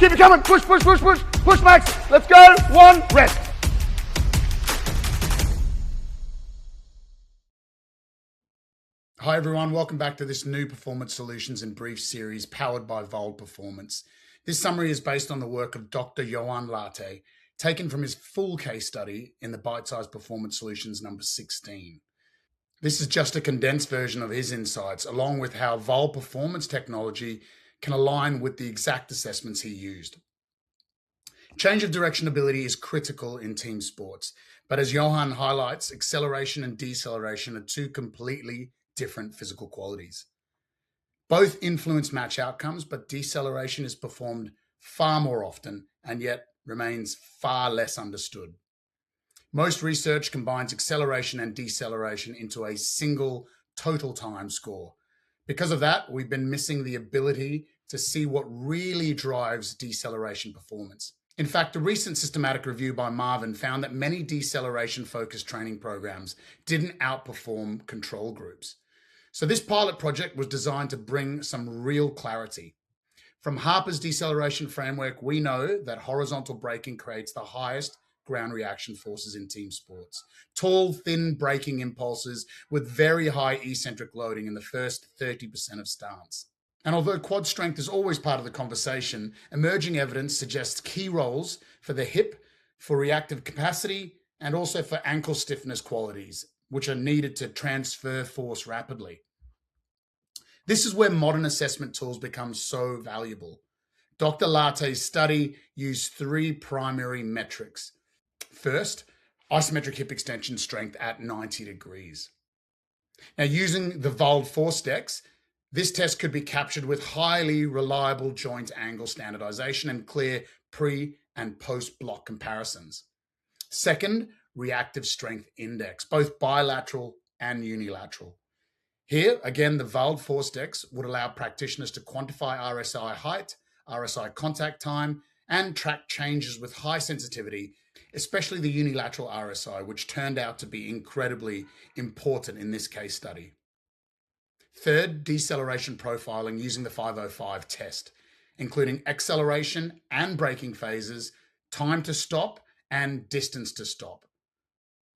Keep it coming. Push, push, push, push. Push, Max. Let's go. 1, rest. Hi everyone, welcome back to this new Performance Solutions in Brief series powered by VALD Performance. This summary is based on the work of Dr Johan Lahti, taken from his full case study in the Bite-Sized Performance Solutions number 16. This is just a condensed version of his insights, along with how VALD Performance technology can align with the exact assessments he used. Change of direction ability is critical in team sports, but as Johan highlights, acceleration and deceleration are two completely different physical qualities. Both influence match outcomes, but deceleration is performed far more often and yet remains far less understood. Most research combines acceleration and deceleration into a single total time score. Because of that, we've been missing the ability to see what really drives deceleration performance. In fact, a recent systematic review by Marvin found that many deceleration-focused training programs didn't outperform control groups. So this pilot project was designed to bring some real clarity. From Harper's deceleration framework, we know that horizontal braking creates the highest ground reaction forces in team sports. Tall, thin braking impulses with very high eccentric loading in the first 30% of stance. And although quad strength is always part of the conversation, emerging evidence suggests key roles for the hip, for reactive capacity, and also for ankle stiffness qualities, which are needed to transfer force rapidly. This is where modern assessment tools become so valuable. Dr. Lahti's study used 3 primary metrics. First, isometric hip extension strength at 90 degrees. Now, using the VALD force decks, this test could be captured with highly reliable joint angle standardization and clear pre- and post-block comparisons. Second, reactive strength index, both bilateral and unilateral. Here, again, the VALD force decks would allow practitioners to quantify RSI height, RSI contact time, and track changes with high sensitivity, especially the unilateral RSI, which turned out to be incredibly important in this case study. Third, deceleration profiling using the 505 test, including acceleration and braking phases, time to stop, and distance to stop.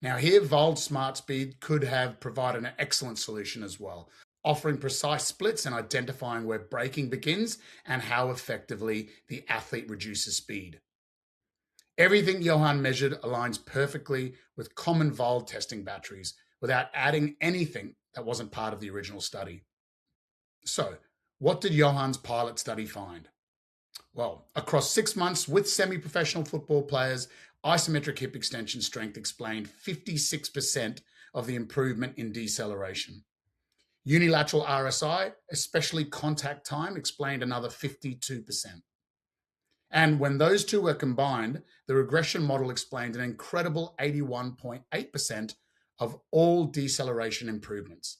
Now here, VALD Smart Speed could have provided an excellent solution as well, offering precise splits and identifying where braking begins and how effectively the athlete reduces speed. Everything Johan measured aligns perfectly with common VALD testing batteries without adding anything that wasn't part of the original study. So, what did Johan's pilot study find? Well, across 6 months with semi-professional football players, isometric hip extension strength explained 56% of the improvement in deceleration. Unilateral RSI, especially contact time, explained another 52%. And when those two were combined, the regression model explained an incredible 81.8% of all deceleration improvements.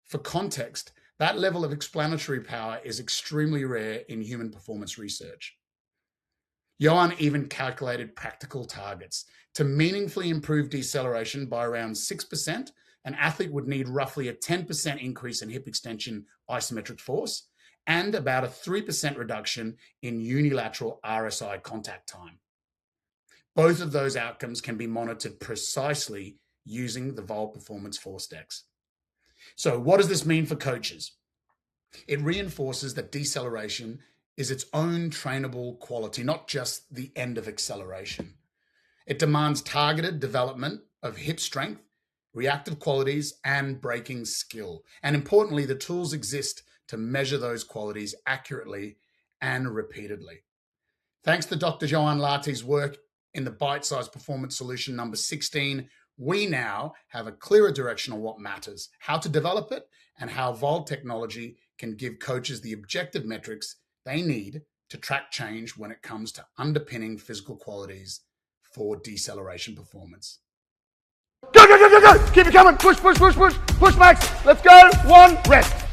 For context, that level of explanatory power is extremely rare in human performance research. Johan even calculated practical targets. To meaningfully improve deceleration by around 6%, an athlete would need roughly a 10% increase in hip extension isometric force and about a 3% reduction in unilateral RSI contact time. Both of those outcomes can be monitored precisely using the VALD Performance force decks. So what does this mean for coaches? It reinforces that deceleration is its own trainable quality, not just the end of acceleration. It demands targeted development of hip strength, reactive qualities, and braking skill. And importantly, the tools exist to measure those qualities accurately and repeatedly. Thanks to Dr. Johan Lahti's work in the Bite-Sized Performance Solution number 16, we now have a clearer direction on what matters, how to develop it, and how VALD technology can give coaches the objective metrics they need to track change when it comes to underpinning physical qualities for deceleration performance. Go, go, go, go, go! Keep it coming! Push, push, push, push! Push, Max! Let's go! 1, rest!